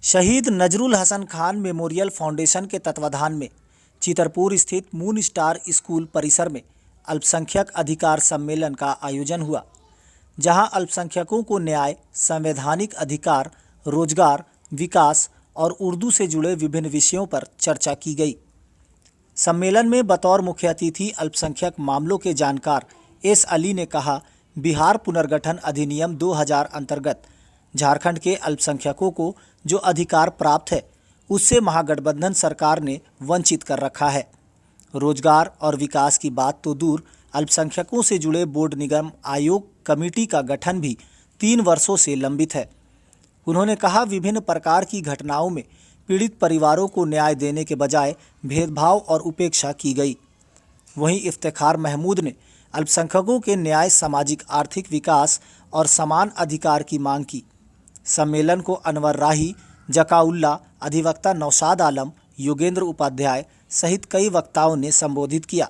शहीद Nazrul Hasan Khan memorial foundation के तत्वाधान में चितरपुर स्थित मून स्टार स्कूल परिसर में अल्पसंख्यक अधिकार सम्मेलन का आयोजन हुआ, जहां अल्पसंख्यकों को न्याय, संवैधानिक अधिकार, रोजगार, विकास और उर्दू से जुड़े विभिन्न विषयों पर चर्चा की गई। सम्मेलन में बतौर मुख्य अतिथि अल्पसंख्यक मामलों के जानकार एस अली ने कहा, बिहार पुनर्गठन अधिनियम 2000 अंतर्गत झारखंड के अल्पसंख्यकों को जो अधिकार प्राप्त है, उससे महागठबंधन सरकार ने वंचित कर रखा है। रोजगार और विकास की बात तो दूर, अल्पसंख्यकों से जुड़े बोर्ड निगम आयोग कमेटी का गठन भी 3 वर्षों से लंबित है। उन्होंने कहा, विभिन्न प्रकार की घटनाओं में पीड़ित परिवारों को न्याय देने के बजाय भेदभाव और उपेक्षा की गई। वहीं इफ्तिखार महमूद ने अल्पसंख्यकों के न्याय, सामाजिक आर्थिक विकास और समान अधिकार की मांग की। सम्मेलन को अनवर राही, जकाउल्ला, अधिवक्ता नौशाद आलम, योगेंद्र उपाध्याय सहित कई वक्ताओं ने संबोधित किया,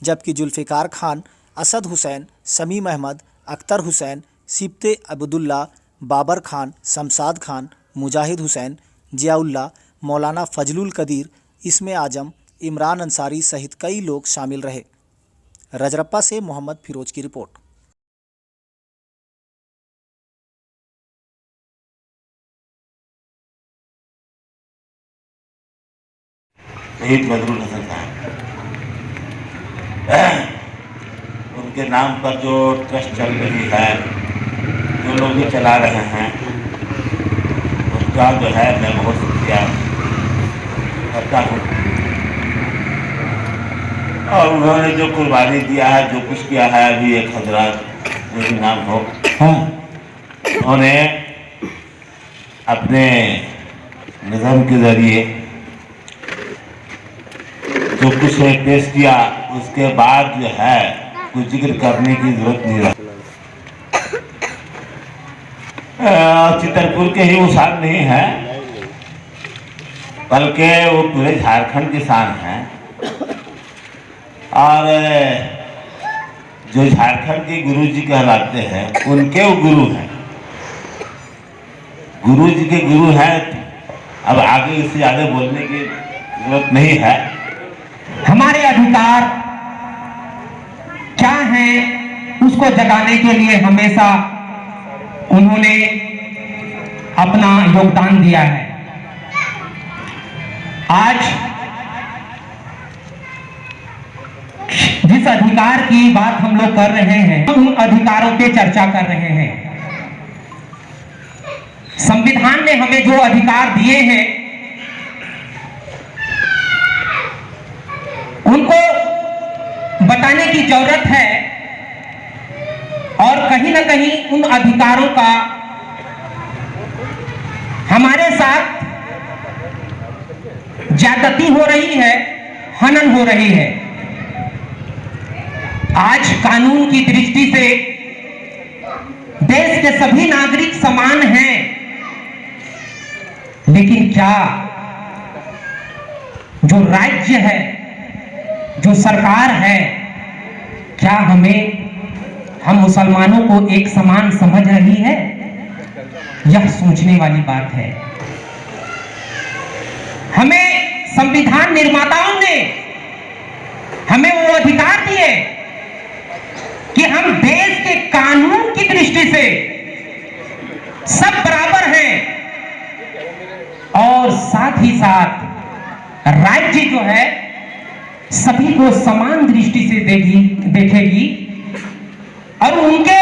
जबकि जुल्फिकार खान, असद हुसैन, समीम अहमद, अख्तर हुसैन, सिप्ते अब्दुल्ला, बाबर खान, शमशाद खान, मुजाहिद हुसैन, जियाउल्ला, मौलाना फजलुल कदीर, इस्मे आजम, इमरान अंसारी सहित कई लोग शामिल रहे। रजरप्पा से मोहम्मद फिरोज की रिपोर्ट। शहीद नजरुल हसन खान, उनके नाम पर जो ट्रस्ट चल रही है, जो लोग ये चला रहे हैं, उसका जो है मैं बहुत शुक्रिया करता हूँ। और उन्होंने जो कुर्बानी दिया है, जो कुछ किया है, अभी एक हजरात जो भी नाम हो, उन्होंने अपने निज़ाम के जरिए जो कुछ पेश किया, उसके बाद जो है कुछ जिक्र करने की जरूरत नहीं रही। चितरपुर के ही उसार नहीं है, बल्कि वो पूरे झारखंड के शान हैं। और जो झारखंड के गुरु जी कहलाते हैं, उनके वो गुरु हैं, गुरु जी के गुरु हैं। अब आगे इससे ज़्यादा बोलने की जरूरत नहीं है। हमारे अधिकार क्या हैं, उसको जगाने के लिए हमेशा उन्होंने अपना योगदान दिया है। आज जिस अधिकार की बात हम लोग कर रहे हैं, उन अधिकारों पे चर्चा कर रहे हैं। संविधान ने हमें जो अधिकार दिए हैं, उनको बताने की जरूरत है। और कहीं ना कहीं उन अधिकारों का हमारे साथ ज्यादती हो रही है, हनन हो रही है। आज कानून की दृष्टि से देश के सभी नागरिक समान हैं, लेकिन क्या जो राज्य है, जो सरकार है, क्या हम मुसलमानों को एक समान समझ रही है? यह सोचने वाली बात है। हमें संविधान निर्माताओं ने हमें वो अधिकार दिए कि हम देश के कानून की दृष्टि से सब बराबर हैं, और साथ ही साथ राज्य जो है सभी को समान दृष्टि से देखेगी और उनके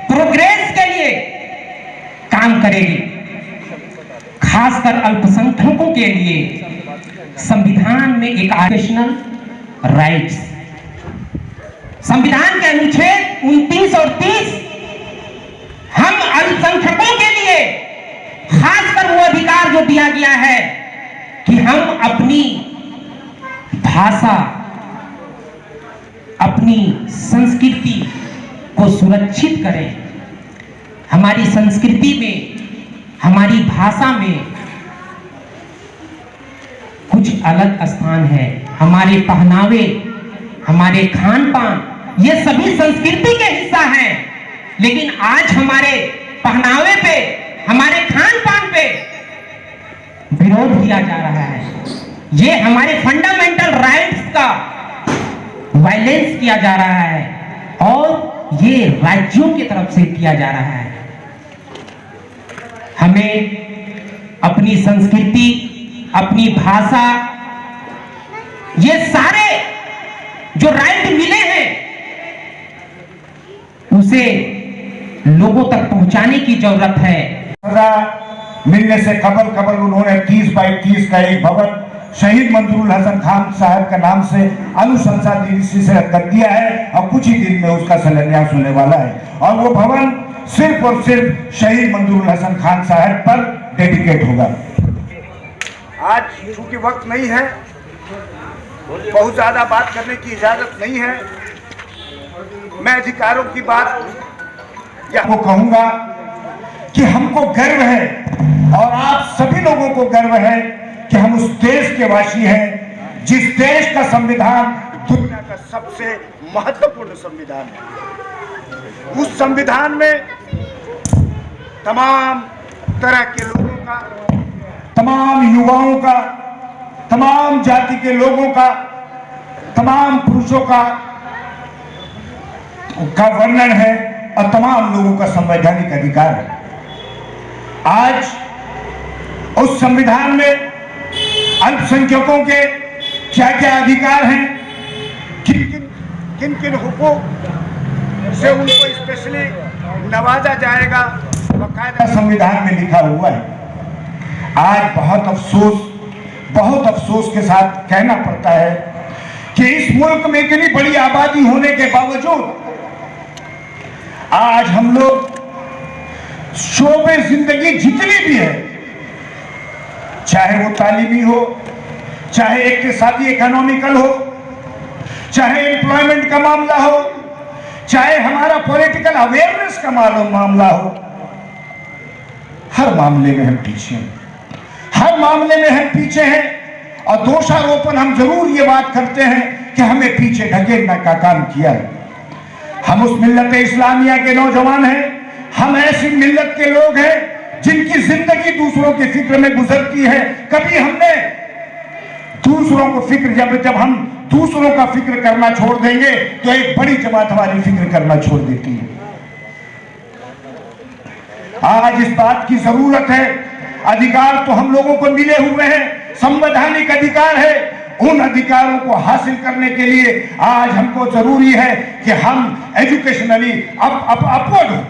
प्रोग्रेस के लिए काम करेगी। खासकर अल्पसंख्यकों के लिए संविधान में एक एडिशनल राइट्स, संविधान के अनुच्छेद 29 और 30 हम अल्पसंख्यकों के लिए खासकर वो अधिकार जो दिया गया है कि हम अपनी भाषा, अपनी संस्कृति को सुरक्षित करें। हमारी संस्कृति में, हमारी भाषा में कुछ अलग स्थान है। हमारे पहनावे, हमारे खान पान, ये सभी संस्कृति के हिस्सा हैं। लेकिन आज हमारे पहनावे पे, हमारे खान पान पे विरोध किया जा रहा है, ये हमारे फंडामेंटल राइट्स का वायलेंस किया जा रहा है और ये राज्यों की तरफ से किया जा रहा है। हमें अपनी संस्कृति, अपनी भाषा, ये सारे जो राइट मिले हैं उसे लोगों तक पहुंचाने की जरूरत है। मिलने से कबल उन्होंने 30 बाई 30 का एक भवन शहीद मंजूरुल हसन खान साहब के नाम से अनुशंसा दृष्टि से कर दिया है और कुछ ही दिन में उसका शिलान्यास होने वाला है और वो भवन सिर्फ और सिर्फ शहीद मंजूरुल हसन खान साहब पर डेडिकेट होगा। आज चूंकि वक्त नहीं है, बहुत ज्यादा बात करने की इजाजत नहीं है, मैं अधिकारों की बात वो कहूंगा कि हमको गर्व है और आप सभी लोगों को गर्व है कि हम उस देश के वासी हैं जिस देश का संविधान दुनिया का सबसे महत्वपूर्ण संविधान है। उस संविधान में तमाम तरह के लोगों का, तमाम युवाओं का, तमाम जाति के लोगों का, तमाम पुरुषों का वर्णन है और तमाम लोगों का संवैधानिक अधिकार है। आज उस संविधान में अल्पसंख्यकों के क्या क्या अधिकार हैं, किन किन हुकूक से उनको स्पेशली नवाजा जाएगा, बकायदा संविधान में लिखा हुआ है। आज बहुत अफसोस के साथ कहना पड़ता है कि इस मुल्क में इतनी बड़ी आबादी होने के बावजूद आज हम लोग शोबे जिंदगी जितनी भी है, चाहे वो तालीमी हो, चाहे इक्तिसादी इकोनॉमिकल हो, चाहे एम्प्लॉयमेंट का मामला हो, चाहे हमारा पॉलिटिकल अवेयरनेस का मामला हो, हर मामले में हम पीछे हैं, हर मामले में हम पीछे हैं और दोषारोपण हम जरूर ये बात करते हैं कि हमें पीछे ढकेलने का काम किया है। हम उस मिल्लत इस्लामिया के नौजवान हैं, हम ऐसी मिल्लत के लोग हैं जिनकी जिंदगी दूसरों की फिक्र में गुजरती है। कभी हमने दूसरों को फिक्र, जब हम दूसरों का फिक्र करना छोड़ देंगे तो एक बड़ी जमात हमारी फिक्र करना छोड़ देती है। आज इस बात की जरूरत है, अधिकार तो हम लोगों को मिले हुए हैं, संवैधानिक अधिकार है, उन अधिकारों को हासिल करने के लिए आज हमको जरूरी है कि हम एजुकेशनली अपवर्ड हो,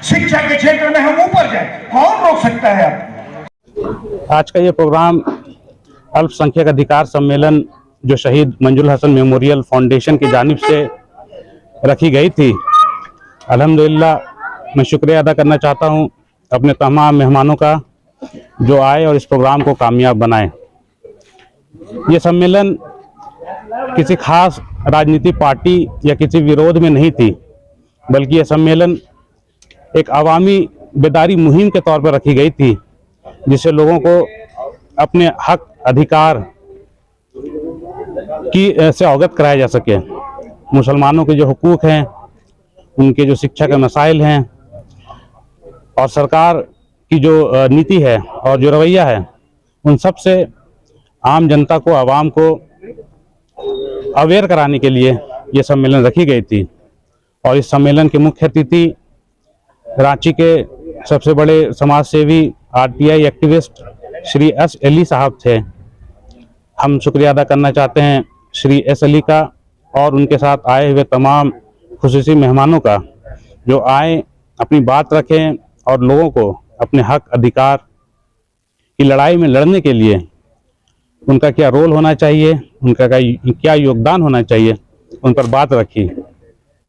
शिक्षा के क्षेत्र में हम ऊपर जाए। कौन रोक सकता है आपको? आज का ये प्रोग्राम अल्पसंख्यक अधिकार सम्मेलन जो शहीद मंजूरुल हसन मेमोरियल फाउंडेशन की जानिब से रखी गई थी, अल्हम्दुलिल्लाह मैं शुक्रिया अदा करना चाहता हूँ अपने तमाम मेहमानों का जो आए और इस प्रोग्राम को कामयाब बनाए। ये सम्मेलन किसी खास राजनीतिक पार्टी या किसी विरोध में नहीं थी, बल्कि यह सम्मेलन एक अवामी बेदारी मुहिम के तौर पर रखी गई थी, जिससे लोगों को अपने हक अधिकार की से अवगत कराया जा सके। मुसलमानों के जो हुकूक हैं, उनके जो शिक्षा के मसाइल हैं और सरकार की जो नीति है और जो रवैया है, उन सब से आम जनता को, आवाम को अवेयर कराने के लिए ये सम्मेलन रखी गई थी। और इस सम्मेलन के मुख्य अतिथि रांची के सबसे बड़े समाज सेवी RTI activist Shri S Ali साहब थे। हम शुक्रिया अदा करना चाहते हैं श्री एस अली का और उनके साथ आए हुए तमाम खुसूसी मेहमानों का, जो आए, अपनी बात रखें और लोगों को अपने हक अधिकार की लड़ाई में लड़ने के लिए उनका क्या रोल होना चाहिए, उनका क्या योगदान होना चाहिए, उन पर बात रखी।